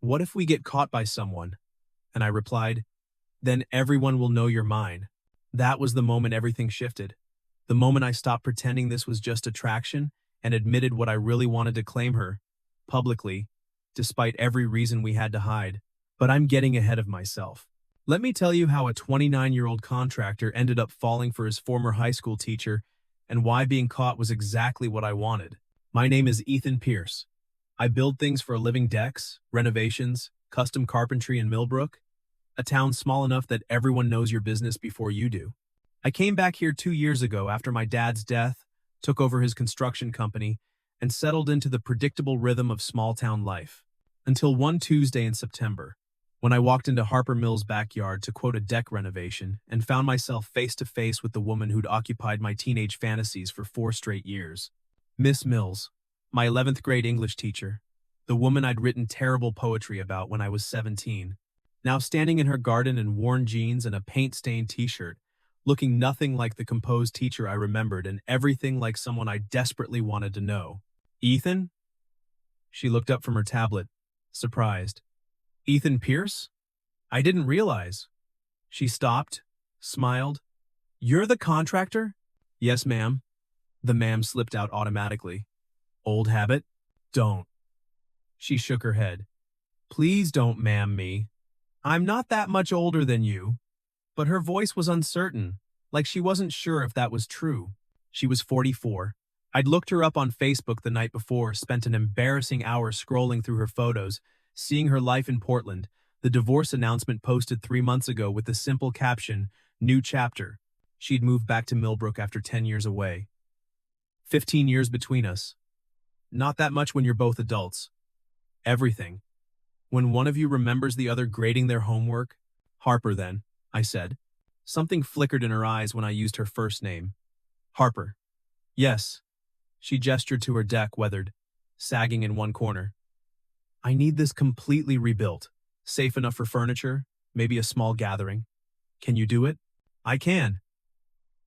What if we get caught by someone? And I replied, then everyone will know you're mine. That was the moment everything shifted. The moment I stopped pretending this was just attraction and admitted what I really wanted to claim her, publicly, despite every reason we had to hide. But I'm getting ahead of myself. Let me tell you how a 29-year-old contractor ended up falling for his former high school teacher and why being caught was exactly what I wanted. My name is Ethan Pierce. I build things for a living: decks, renovations, custom carpentry in Millbrook, a town small enough that everyone knows your business before you do. I came back here 2 years ago after my dad's death, took over his construction company, and settled into the predictable rhythm of small-town life. Until one Tuesday in September, when I walked into Harper Mills' backyard to quote a deck renovation and found myself face-to-face with the woman who'd occupied my teenage fantasies for 4 straight years. Miss Mills, my 11th grade English teacher, the woman I'd written terrible poetry about when I was 17, now standing in her garden in worn jeans and a paint-stained t-shirt, looking nothing like the composed teacher I remembered and everything like someone I desperately wanted to know. Ethan? She looked up from her tablet, surprised. Ethan Pierce? I didn't realize. She stopped, smiled. You're the contractor? Yes, ma'am. The ma'am slipped out automatically. Old habit? Don't. She shook her head. Please don't ma'am me. I'm not that much older than you. But her voice was uncertain, like she wasn't sure if that was true. She was 44. I'd looked her up on Facebook the night before, spent an embarrassing hour scrolling through her photos, seeing her life in Portland, the divorce announcement posted 3 months ago with the simple caption, "New chapter." She'd moved back to Millbrook after 10 years away. 15 years between us. Not that much when you're both adults. Everything. When one of you remembers the other grading their homework, Harper then, I said. Something flickered in her eyes when I used her first name. Harper. Yes. She gestured to her deck, weathered, sagging in one corner. I need this completely rebuilt. Safe enough for furniture, maybe a small gathering. Can you do it? I can.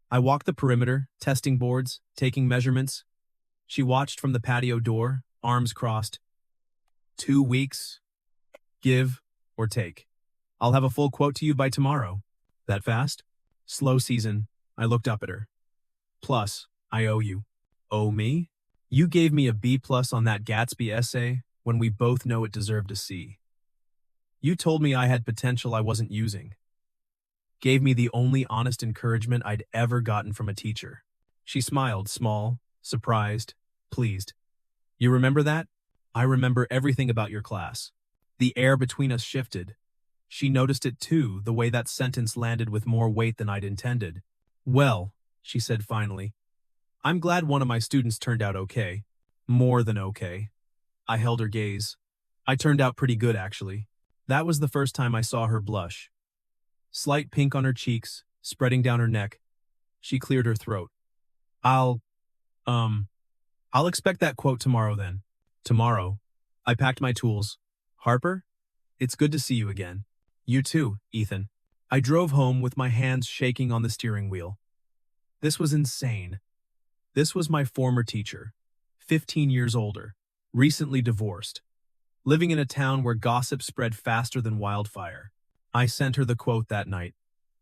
I walked the perimeter, testing boards, taking measurements. She watched from the patio door, arms crossed. 2 weeks. Give or take. I'll have a full quote to you by tomorrow. That fast? Slow season. I looked up at her. Plus, I owe you. Owe me? You gave me a B+ on that Gatsby essay when we both know it deserved a C. You told me I had potential I wasn't using. Gave me the only honest encouragement I'd ever gotten from a teacher. She smiled, small, surprised, pleased. You remember that? I remember everything about your class. The air between us shifted. She noticed it too, the way that sentence landed with more weight than I'd intended. Well, she said finally, I'm glad one of my students turned out okay. More than okay. I held her gaze. I turned out pretty good, actually. That was the first time I saw her blush. Slight pink on her cheeks, spreading down her neck. She cleared her throat. I'll expect that quote tomorrow then. Tomorrow. I packed my tools. Harper? It's good to see you again. You too, Ethan. I drove home with my hands shaking on the steering wheel. This was insane. This was my former teacher, 15 years older, recently divorced, living in a town where gossip spread faster than wildfire. I sent her the quote that night.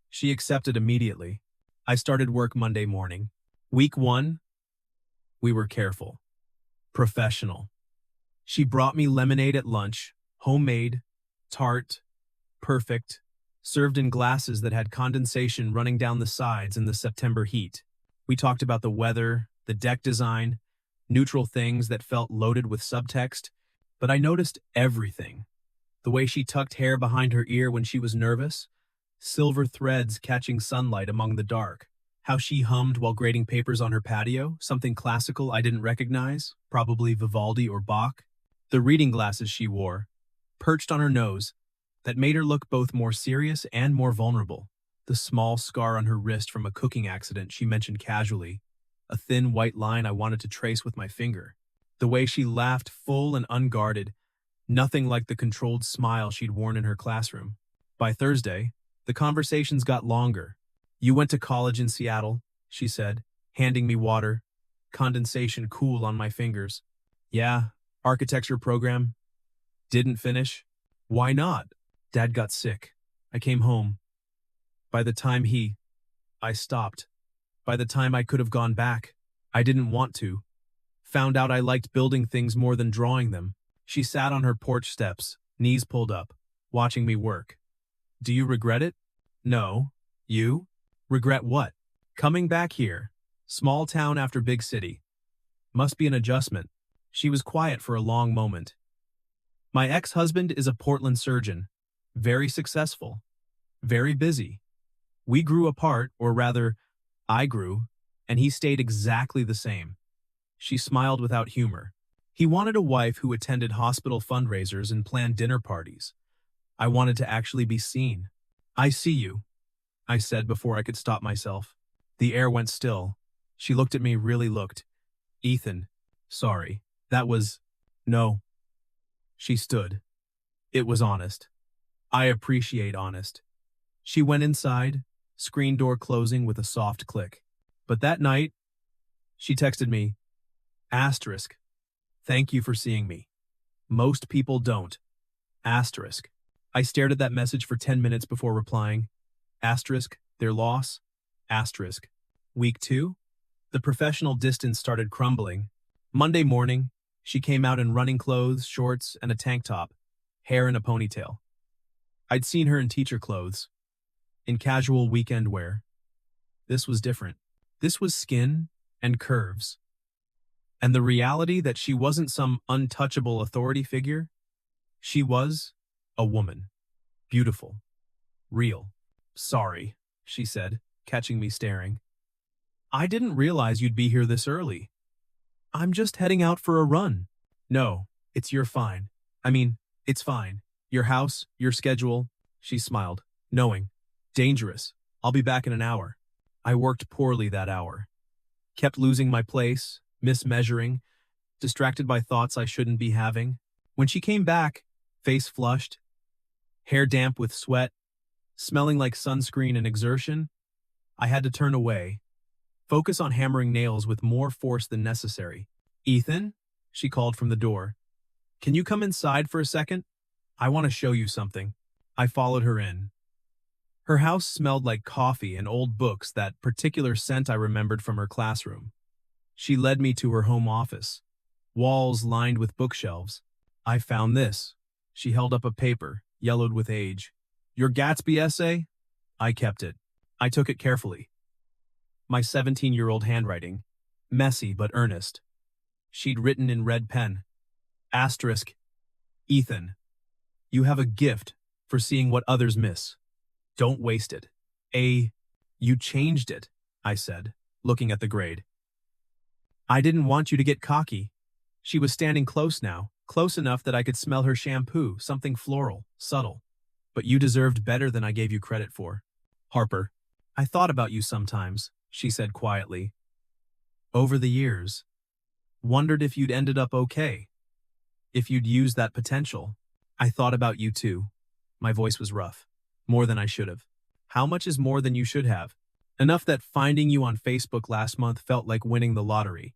She accepted immediately. I started work Monday morning. Week 1, we were careful. Professional. She brought me lemonade at lunch, homemade, tart, perfect, served in glasses that had condensation running down the sides in the September heat. We talked about the weather, the deck design, neutral things that felt loaded with subtext, but I noticed everything. The way she tucked hair behind her ear when she was nervous, silver threads catching sunlight among the dark, how she hummed while grading papers on her patio, something classical I didn't recognize, probably Vivaldi or Bach, the reading glasses she wore, perched on her nose, that made her look both more serious and more vulnerable. The small scar on her wrist from a cooking accident she mentioned casually, a thin white line I wanted to trace with my finger. The way she laughed full and unguarded, nothing like the controlled smile she'd worn in her classroom. By Thursday, the conversations got longer. You went to college in Seattle, she said, handing me water, condensation cool on my fingers. Yeah, architecture program. Didn't finish. Why not? Dad got sick. I came home. By the time I stopped. By the time I could have gone back, I didn't want to. Found out I liked building things more than drawing them. She sat on her porch steps, knees pulled up, watching me work. Do you regret it? No. You? Regret what? Coming back here. Small town after big city. Must be an adjustment. She was quiet for a long moment. My ex-husband is a Portland surgeon. Very successful. Very busy. We grew apart, or rather, I grew, and he stayed exactly the same. She smiled without humor. He wanted a wife who attended hospital fundraisers and planned dinner parties. I wanted to actually be seen. I see you, I said before I could stop myself. The air went still. She looked at me, really looked. Ethan, sorry. That was... No. She stood. It was honest. I appreciate honest. She went inside, screen door closing with a soft click. But that night, she texted me, asterisk, thank you for seeing me. Most people don't. Asterisk. I stared at that message for 10 minutes before replying. Asterisk, their loss. Asterisk. Week 2? The professional distance started crumbling. Monday morning, she came out in running clothes, shorts, and a tank top, hair in a ponytail. I'd seen her in teacher clothes, in casual weekend wear. This was different. This was skin and curves. And the reality that she wasn't some untouchable authority figure. She was a woman. Beautiful. Real. Sorry, she said, catching me staring. I didn't realize you'd be here this early. I'm just heading out for a run. No, you're fine. It's fine. Your house, your schedule, she smiled, knowing. Dangerous. I'll be back in an hour. I worked poorly that hour. Kept losing my place, mismeasuring, distracted by thoughts I shouldn't be having. When she came back, face flushed, hair damp with sweat, smelling like sunscreen and exertion, I had to turn away, focus on hammering nails with more force than necessary. Ethan? She called from the door. Can you come inside for a second? I want to show you something. I followed her in. Her house smelled like coffee and old books, that particular scent I remembered from her classroom. She led me to her home office. Walls lined with bookshelves. I found this. She held up a paper, yellowed with age. Your Gatsby essay? I kept it. I took it carefully. My 17-year-old handwriting. Messy but earnest. She'd written in red pen. Asterisk. Ethan, you have a gift for seeing what others miss. Don't waste it. You changed it, I said, looking at the grade. I didn't want you to get cocky. She was standing close now, close enough that I could smell her shampoo, something floral, subtle. But you deserved better than I gave you credit for. Harper, I thought about you sometimes, she said quietly. Over the years. Wondered if you'd ended up okay. If you'd used that potential. I thought about you too. My voice was rough. More than I should have. How much is more than you should have? Enough that finding you on Facebook last month felt like winning the lottery.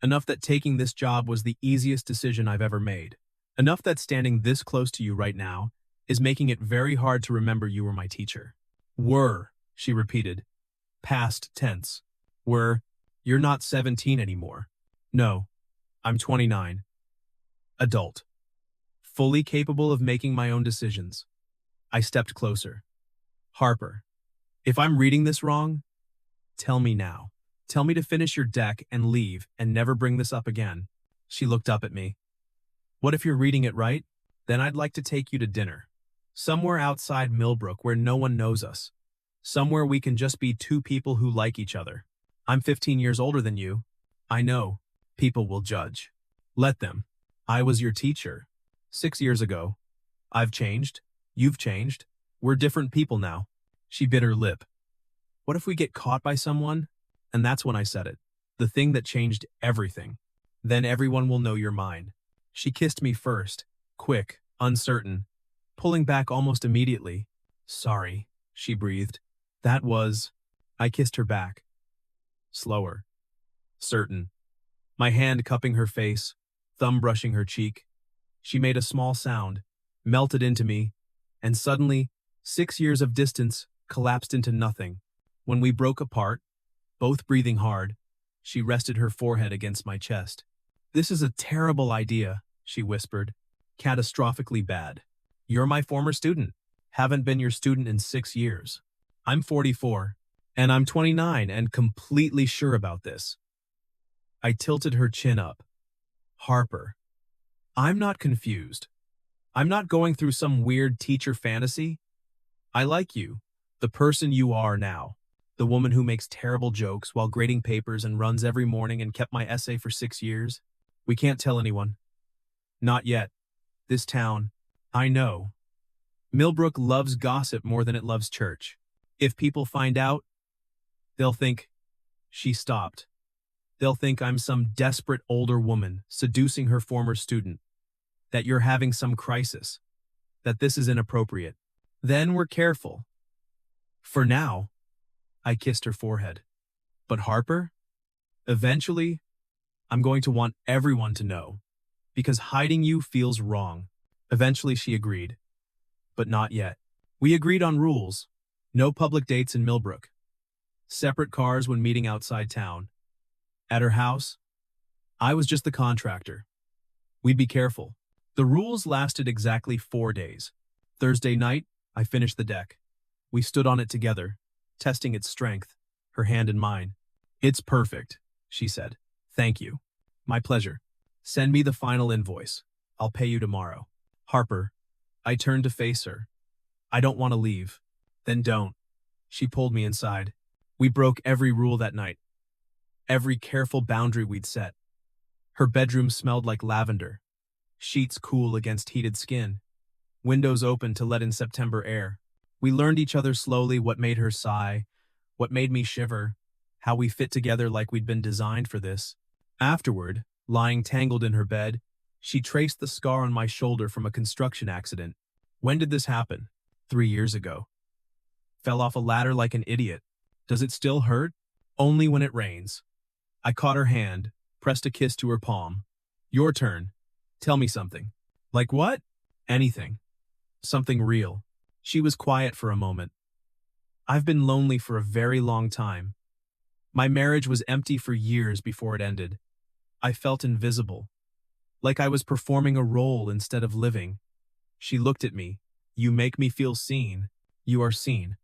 Enough that taking this job was the easiest decision I've ever made. Enough that standing this close to you right now is making it very hard to remember you were my teacher. Were, she repeated. Past tense. Were, you're not 17 anymore. No, I'm 29. Adult. Fully capable of making my own decisions. I stepped closer. Harper, if I'm reading this wrong, tell me now. Tell me to finish your deck and leave and never bring this up again. She looked up at me. What if you're reading it right? Then I'd like to take you to dinner. Somewhere outside Millbrook where no one knows us. Somewhere we can just be two people who like each other. I'm 15 years older than you. I know. People will judge. Let them. I was your teacher. 6 years ago. I've changed. You've changed. We're different people now. She bit her lip. What if we get caught by someone? And that's when I said it. The thing that changed everything. Then everyone will know you're mine. She kissed me first. Quick, uncertain. Pulling back almost immediately. Sorry, she breathed. That was... I kissed her back. Slower. Certain. My hand cupping her face, thumb brushing her cheek. She made a small sound. melted into me, and suddenly, 6 years of distance collapsed into nothing. When we broke apart, both breathing hard, she rested her forehead against my chest. "This is a terrible idea," she whispered. "Catastrophically bad. You're my former student. Haven't been your student in 6 years. I'm 44, and I'm 29 and completely sure about this." I tilted her chin up. "Harper, I'm not confused. I'm not going through some weird teacher fantasy. I like you, the person you are now. The woman who makes terrible jokes while grading papers and runs every morning and kept my essay for 6 years. We can't tell anyone. Not yet. This town, I know. Millbrook loves gossip more than it loves church. If people find out, they'll think..." She stopped. "They'll think I'm some desperate older woman seducing her former student. That you're having some crisis. That this is inappropriate. Then we're careful. For now." I kissed her forehead. "But Harper, eventually, I'm going to want everyone to know. Because hiding you feels wrong." Eventually she agreed. But not yet. We agreed on rules. No public dates in Millbrook. Separate cars when meeting outside town. At her house, I was just the contractor. We'd be careful. The rules lasted exactly 4 days. Thursday night, I finished the deck. We stood on it together, testing its strength, her hand in mine. "It's perfect," she said. "Thank you." "My pleasure. Send me the final invoice. I'll pay you tomorrow." "Harper." I turned to face her. "I don't want to leave." "Then don't." She pulled me inside. We broke every rule that night. Every careful boundary we'd set. Her bedroom smelled like lavender. Sheets cool against heated skin. Windows open to let in September air. We learned each other slowly, what made her sigh, what made me shiver, how we fit together like we'd been designed for this. Afterward, lying tangled in her bed, she traced the scar on my shoulder from a construction accident. "When did this happen?" 3 years ago. "Fell off a ladder like an idiot. Does it still hurt?" "Only when it rains." I caught her hand, pressed a kiss to her palm. "Your turn. Tell me something." "Like what?" "Anything. Something real." She was quiet for a moment. "I've been lonely for a very long time. My marriage was empty for years before it ended. I felt invisible. Like I was performing a role instead of living." She looked at me. "You make me feel seen." "You are seen.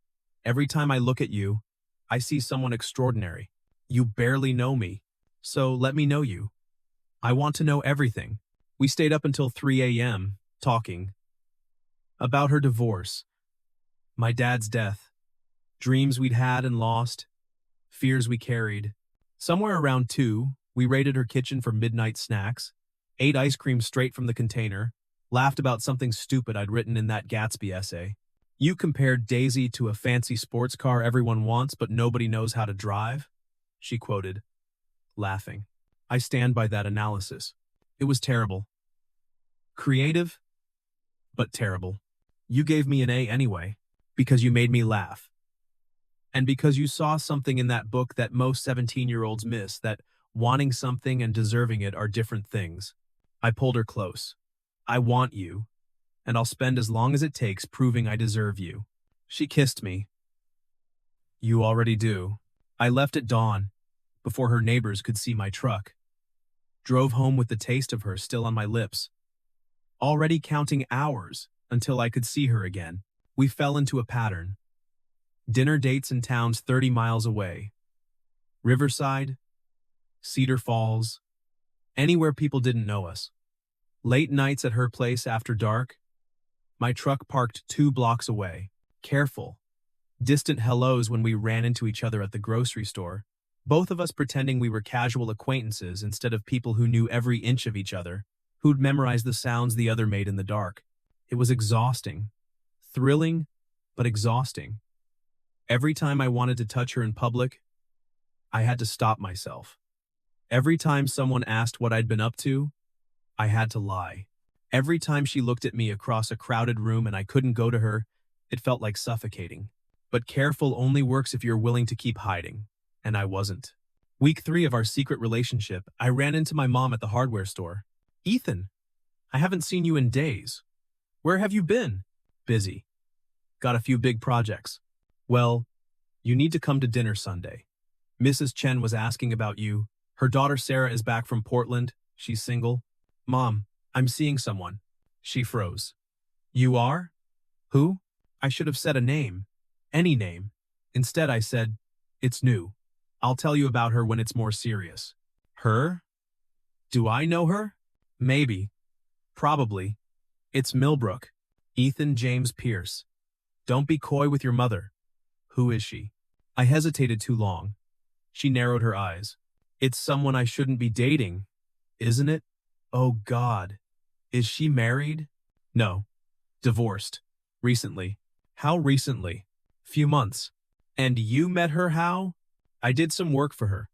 Every time I look at you, I see someone extraordinary. You barely know me. So let me know you. I want to know everything." We stayed up until 3 a.m., talking. About her divorce. My dad's death. Dreams we'd had and lost. Fears we carried. Somewhere around 2, we raided her kitchen for midnight snacks, ate ice cream straight from the container, laughed about something stupid I'd written in that Gatsby essay. "You compared Daisy to a fancy sports car everyone wants but nobody knows how to drive," she quoted, laughing. I stand by that analysis. It was terrible. Creative, but terrible. You gave me an A anyway, because you made me laugh. And because you saw something in that book that most 17-year-olds miss, that wanting something and deserving it are different things. I pulled her close. "I want you, and I'll spend as long as it takes proving I deserve you." She kissed me. "You already do." I left at dawn, before her neighbors could see my truck. Drove home with the taste of her still on my lips. Already counting hours until I could see her again. We fell into a pattern. Dinner dates in towns 30 miles away. Riverside, Cedar Falls, anywhere people didn't know us. Late nights at her place after dark. My truck parked 2 blocks away. Careful. Distant hellos when we ran into each other at the grocery store. Both of us pretending we were casual acquaintances instead of people who knew every inch of each other, who'd memorized the sounds the other made in the dark. It was exhausting. Thrilling, but exhausting. Every time I wanted to touch her in public, I had to stop myself. Every time someone asked what I'd been up to, I had to lie. Every time she looked at me across a crowded room and I couldn't go to her, it felt like suffocating. But careful only works if you're willing to keep hiding. And I wasn't. Week 3 of our secret relationship, I ran into my mom at the hardware store. "Ethan, I haven't seen you in days." Where have you been? Busy. Got a few big projects. Well, you need to come to dinner Sunday. Mrs. Chen was asking about you. Her daughter Sarah is back from Portland. She's single. Mom, I'm seeing someone. She froze. You are? Who? I should have said a name. Any name. Instead, I said, it's new. I'll tell you about her when it's more serious. Her? Do I know her? Maybe. Probably. It's Millbrook. Ethan James Pierce. Don't be coy with your mother. Who is she? I hesitated too long. She narrowed her eyes. It's someone I shouldn't be dating, isn't it? Oh God. Is she married? No. Divorced. Recently. How recently? Few months. And you met her how? I did some work for her.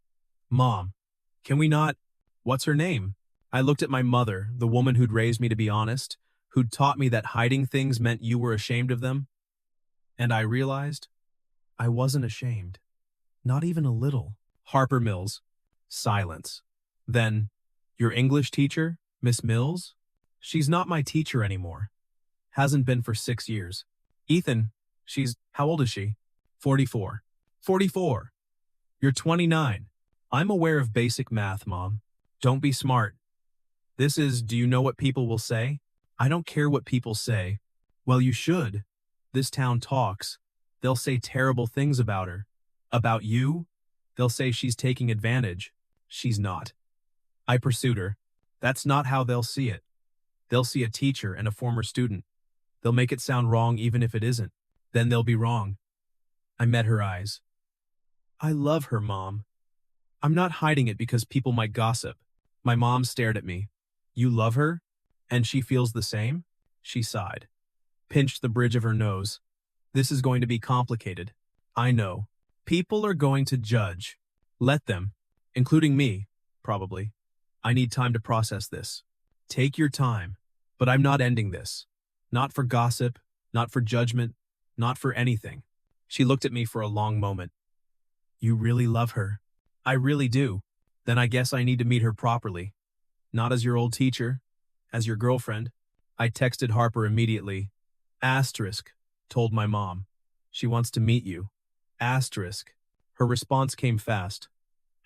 Mom, can we not? What's her name? I looked at my mother, the woman who'd raised me to be honest, who'd taught me that hiding things meant you were ashamed of them. And I realized I wasn't ashamed. Not even a little. Harper Mills. Silence. Then, your English teacher, Miss Mills? She's not my teacher anymore. Hasn't been for 6 years. Ethan, how old is she? 44. 44. You're 29. I'm aware of basic math, Mom. Don't be smart. Do you know what people will say? I don't care what people say. Well, you should. This town talks. They'll say terrible things about her. About you? They'll say she's taking advantage. She's not. I pursued her. That's not how they'll see it. They'll see a teacher and a former student. They'll make it sound wrong even if it isn't. Then they'll be wrong. I met her eyes. I love her, Mom. I'm not hiding it because people might gossip. My mom stared at me. You love her? And she feels the same? She sighed. Pinched the bridge of her nose. This is going to be complicated. I know. People are going to judge. Let them. Including me, probably. I need time to process this. Take your time. But I'm not ending this. Not for gossip, not for judgment, not for anything. She looked at me for a long moment. You really love her. I really do. Then I guess I need to meet her properly. Not as your old teacher, as your girlfriend. I texted Harper immediately. Asterisk, told my mom. She wants to meet you. Asterisk. Her response came fast.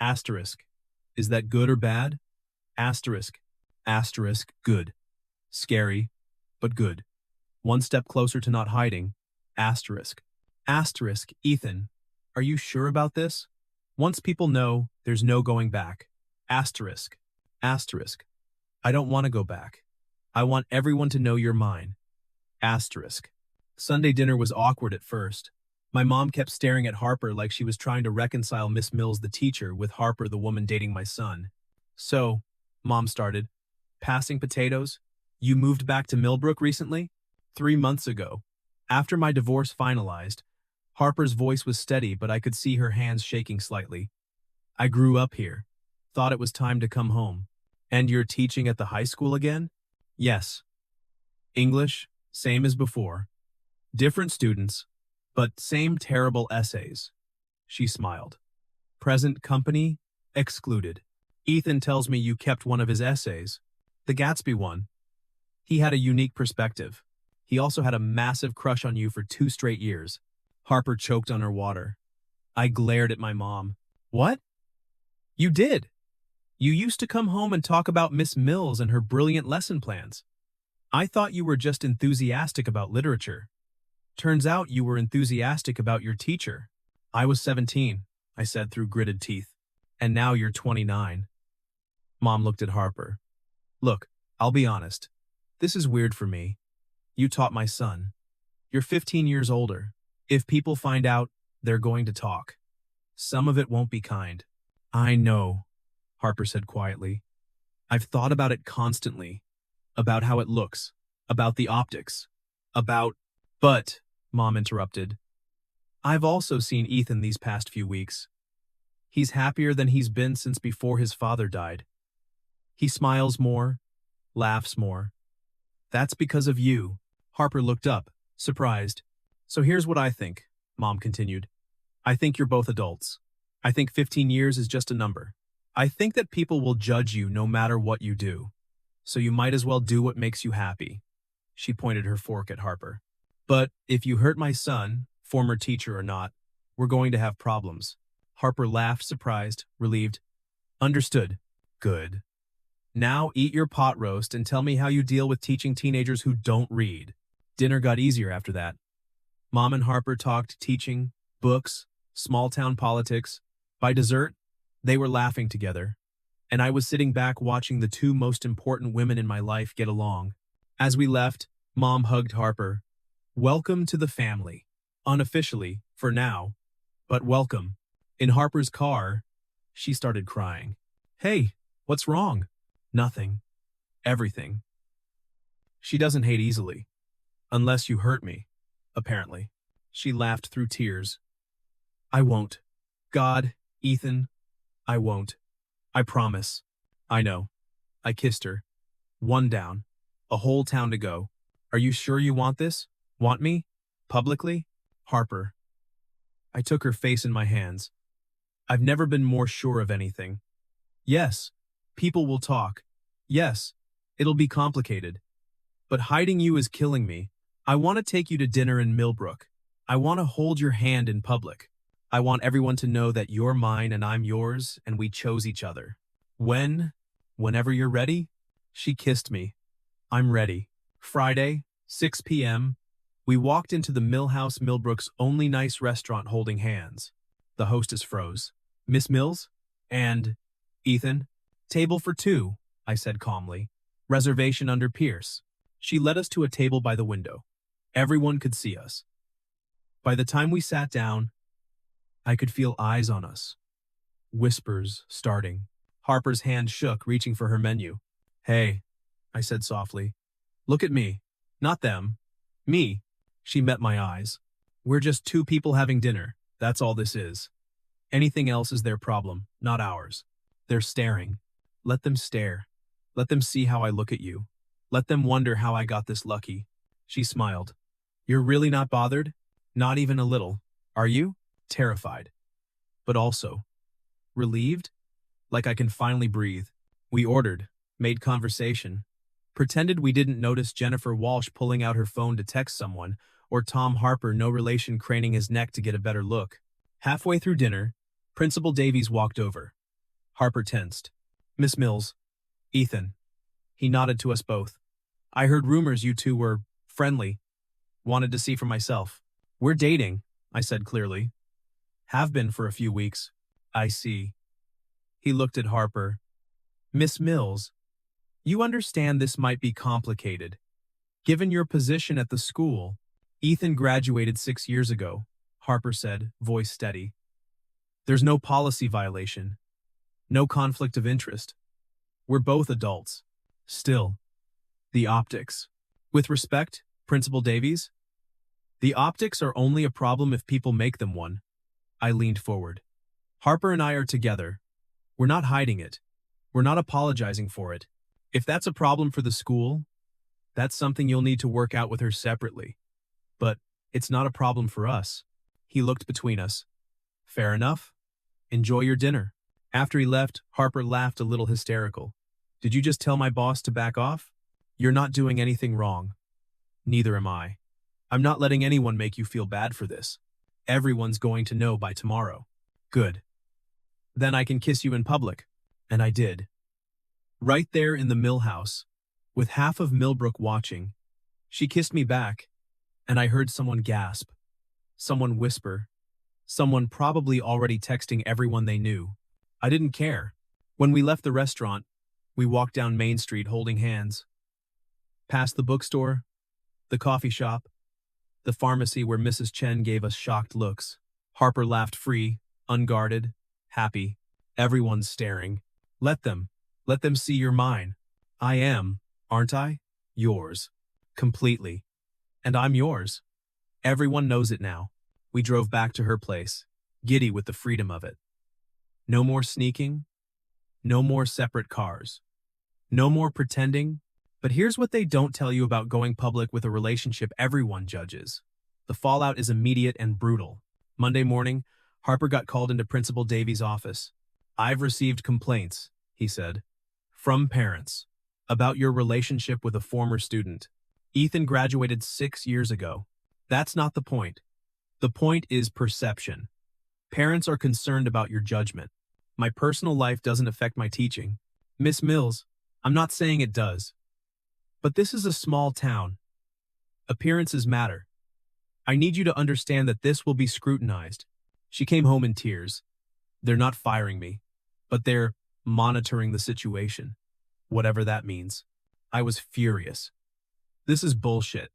Asterisk. Is that good or bad? Asterisk. Asterisk, good. Scary, but good. One step closer to not hiding. Asterisk. Asterisk, Ethan. Are you sure about this? Once people know, there's no going back. Asterisk. Asterisk. I don't want to go back. I want everyone to know you're mine. Asterisk. Sunday dinner was awkward at first. My mom kept staring at Harper like she was trying to reconcile Miss Mills, the teacher, with Harper, the woman dating my son. So, Mom started, passing potatoes. You moved back to Millbrook recently? 3 months ago. After my divorce finalized, Harper's voice was steady, but I could see her hands shaking slightly. I grew up here. Thought it was time to come home. And you're teaching at the high school again? Yes. English, same as before. Different students, but same terrible essays. She smiled. Present company? Excluded. Ethan tells me you kept one of his essays. The Gatsby one. He had a unique perspective. He also had a massive crush on you for 2 straight years. Harper choked on her water. I glared at my mom. What? You did. You used to come home and talk about Miss Mills and her brilliant lesson plans. I thought you were just enthusiastic about literature. Turns out you were enthusiastic about your teacher. I was 17, I said through gritted teeth. And now you're 29. Mom looked at Harper. Look, I'll be honest. This is weird for me. You taught my son. You're 15 years older. If people find out, they're going to talk. Some of it won't be kind. I know, Harper said quietly. I've thought about it constantly. About how it looks. About the optics. But, Mom interrupted. I've also seen Ethan these past few weeks. He's happier than he's been since before his father died. He smiles more, laughs more. That's because of you. Harper looked up, surprised. So here's what I think, Mom continued. I think you're both adults. I think 15 years is just a number. I think that people will judge you no matter what you do. So you might as well do what makes you happy. She pointed her fork at Harper. But if you hurt my son, former teacher or not, we're going to have problems. Harper laughed, surprised, relieved. Understood. Good. Now eat your pot roast and tell me how you deal with teaching teenagers who don't read. Dinner got easier after that. Mom and Harper talked teaching, books, small-town politics. By dessert, they were laughing together, and I was sitting back watching the two most important women in my life get along. As we left, Mom hugged Harper. Welcome to the family. Unofficially, for now, but welcome. In Harper's car, she started crying. Hey, what's wrong? Nothing. Everything. She doesn't hate easily. Unless you hurt me, apparently. She laughed through tears. I won't. God, Ethan, I won't. I promise. I know. I kissed her. One down. A whole town to go. Are you sure you want this? Want me? Publicly? Harper. I took her face in my hands. I've never been more sure of anything. Yes, people will talk. Yes, it'll be complicated. But hiding you is killing me. I want to take you to dinner in Millbrook. I want to hold your hand in public. I want everyone to know that you're mine and I'm yours, and we chose each other. Whenever you're ready, she kissed me. I'm ready. Friday, 6 p.m., we walked into the Millhouse, Millbrook's only nice restaurant, holding hands. The hostess froze. Miss Mills? And Ethan? Table for two, I said calmly. Reservation under Pierce. She led us to a table by the window. Everyone could see us. By the time we sat down, I could feel eyes on us. Whispers starting. Harper's hand shook, reaching for her menu. Hey, I said softly. Look at me. Not them. Me. She met my eyes. We're just two people having dinner. That's all this is. Anything else is their problem, not ours. They're staring. Let them stare. Let them see how I look at you. Let them wonder how I got this lucky. She smiled. You're really not bothered? Not even a little. Are you? Terrified. But also relieved? Like I can finally breathe. We ordered, made conversation, pretended we didn't notice Jennifer Walsh pulling out her phone to text someone, or Tom Harper, no relation, craning his neck to get a better look. Halfway through dinner, Principal Davies walked over. Harper tensed. Miss Mills. Ethan. He nodded to us both. I heard rumors you two were friendly. Wanted to see for myself. We're dating, I said clearly. Have been for a few weeks. I see. He looked at Harper. Miss Mills, you understand this might be complicated. Given your position at the school, Ethan graduated 6 years ago, Harper said, voice steady. There's no policy violation. No conflict of interest. We're both adults. Still. The optics. With respect, Principal Davies? The optics are only a problem if people make them one. I leaned forward. Harper and I are together. We're not hiding it. We're not apologizing for it. If that's a problem for the school, that's something you'll need to work out with her separately. But it's not a problem for us. He looked between us. Fair enough. Enjoy your dinner. After he left, Harper laughed, a little hysterical. Did you just tell my boss to back off? You're not doing anything wrong. Neither am I. I'm not letting anyone make you feel bad for this. Everyone's going to know by tomorrow. Good. Then I can kiss you in public. And I did. Right there in the Millhouse, with half of Millbrook watching. She kissed me back, and I heard someone gasp. Someone whisper. Someone probably already texting everyone they knew. I didn't care. When we left the restaurant, we walked down Main Street holding hands. Past the bookstore, the coffee shop, the pharmacy where Mrs. Chen gave us shocked looks. Harper laughed free, unguarded, happy. Everyone's staring. Let them see you're mine. I am, aren't I? Yours. Completely. And I'm yours. Everyone knows it now. We drove back to her place, giddy with the freedom of it. No more sneaking. No more separate cars. No more pretending. But here's what they don't tell you about going public with a relationship everyone judges. The fallout is immediate and brutal. Monday morning, Harper got called into Principal Davies' office. I've received complaints, he said, from parents, about your relationship with a former student. Ethan graduated 6 years ago. That's not the point. The point is perception. Parents are concerned about your judgment. My personal life doesn't affect my teaching. Miss Mills, I'm not saying it does. But this is a small town. Appearances matter. I need you to understand that this will be scrutinized. She came home in tears. They're not firing me, but they're monitoring the situation. Whatever that means. I was furious. This is bullshit.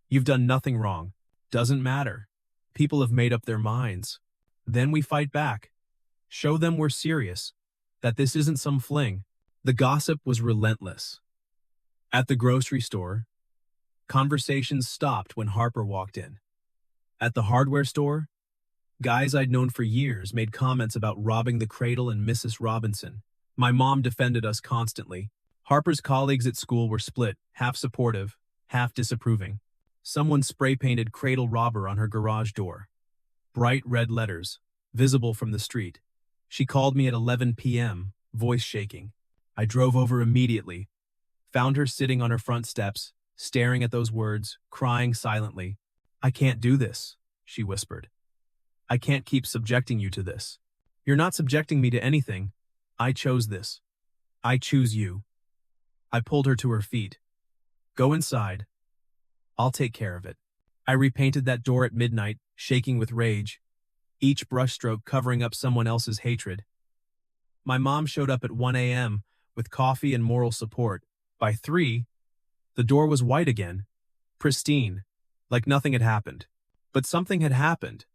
You've done nothing wrong. Doesn't matter. People have made up their minds. Then we fight back. Show them we're serious. That this isn't some fling. The gossip was relentless. At the grocery store, conversations stopped when Harper walked in. At the hardware store, guys I'd known for years made comments about robbing the cradle and Mrs. Robinson. My mom defended us constantly. Harper's colleagues at school were split, half supportive, half disapproving. Someone spray-painted "Cradle Robber" on her garage door. Bright red letters, visible from the street. She called me at 11 p.m., voice shaking. I drove over immediately, found her sitting on her front steps, staring at those words, crying silently. "I can't do this," she whispered. "I can't keep subjecting you to this. You're not subjecting me to anything. I chose this. I choose you." I pulled her to her feet. "Go inside. I'll take care of it." I repainted that door at midnight, shaking with rage, each brushstroke covering up someone else's hatred. My mom showed up at 1 a.m. with coffee and moral support. By 3, the door was white again, pristine, like nothing had happened. But something had happened.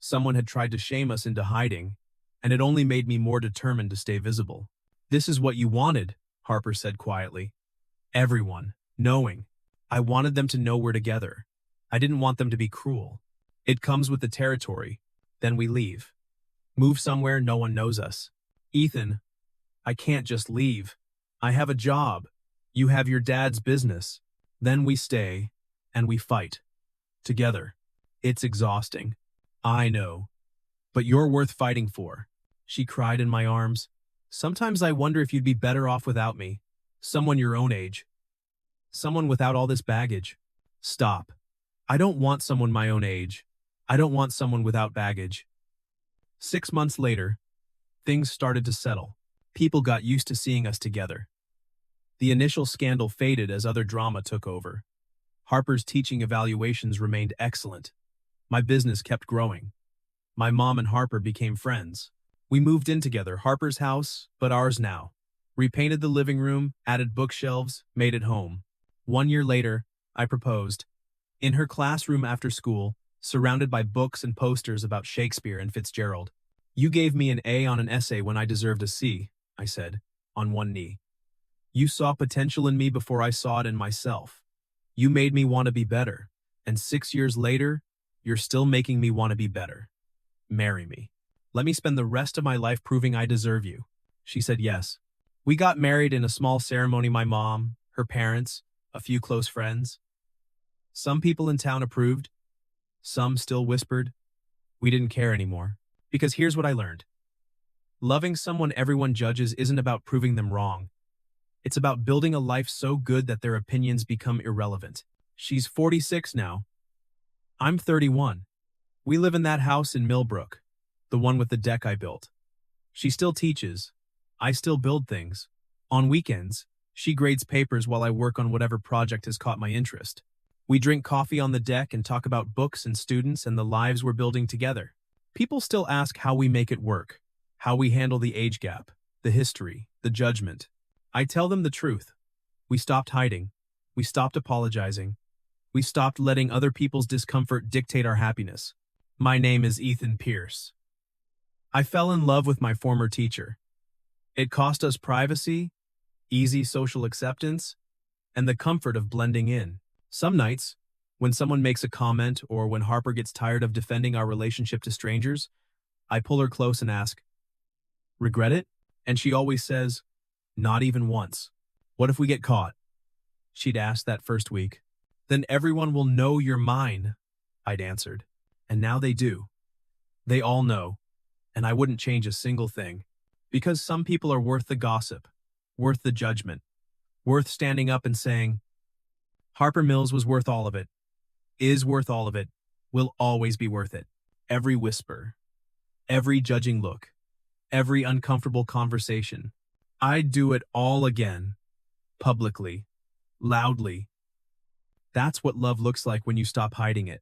Someone had tried to shame us into hiding, and it only made me more determined to stay visible. "This is what you wanted," Harper said quietly. "Everyone, knowing. I wanted them to know we're together. I didn't want them to be cruel. It comes with the territory. Then we leave. Move somewhere no one knows us." "Ethan, I can't just leave. I have a job. You have your dad's business. Then we stay, and we fight. Together. It's exhausting. I know. But you're worth fighting for." She cried in my arms. "Sometimes I wonder if you'd be better off without me. Someone your own age. Someone without all this baggage." "Stop. I don't want someone my own age. I don't want someone without baggage." 6 months later, things started to settle. People got used to seeing us together. The initial scandal faded as other drama took over. Harper's teaching evaluations remained excellent. My business kept growing. My mom and Harper became friends. We moved in together, Harper's house, but ours now. Repainted the living room, added bookshelves, made it home. 1 year later, I proposed. In her classroom after school, surrounded by books and posters about Shakespeare and Fitzgerald. "You gave me an A on an essay when I deserved a C," I said, on one knee. "You saw potential in me before I saw it in myself. You made me want to be better, and 6 years later, you're still making me want to be better. Marry me. Let me spend the rest of my life proving I deserve you." She said yes. We got married in a small ceremony. My mom, her parents, a few close friends. Some people in town approved. Some still whispered. We didn't care anymore. Because here's what I learned. Loving someone everyone judges isn't about proving them wrong. It's about building a life so good that their opinions become irrelevant. She's 46 now. I'm 31. We live in that house in Millbrook, the one with the deck I built. She still teaches. I still build things. On weekends, she grades papers while I work on whatever project has caught my interest. We drink coffee on the deck and talk about books and students and the lives we're building together. People still ask how we make it work, how we handle the age gap, the history, the judgment. I tell them the truth. We stopped hiding. We stopped apologizing. We stopped letting other people's discomfort dictate our happiness. My name is Ethan Pierce. I fell in love with my former teacher. It cost us privacy, easy social acceptance, and the comfort of blending in. Some nights, when someone makes a comment or when Harper gets tired of defending our relationship to strangers, I pull her close and ask, "Regret it?" And she always says, "Not even once." "What if we get caught?" She'd ask that first week. "Then everyone will know you're mine," I'd answered. And now they do. They all know, and I wouldn't change a single thing. Because some people are worth the gossip, worth the judgment, worth standing up and saying, Harper Mills was worth all of it, is worth all of it, will always be worth it. Every whisper, every judging look, every uncomfortable conversation. I'd do it all again, publicly, loudly. That's what love looks like when you stop hiding it.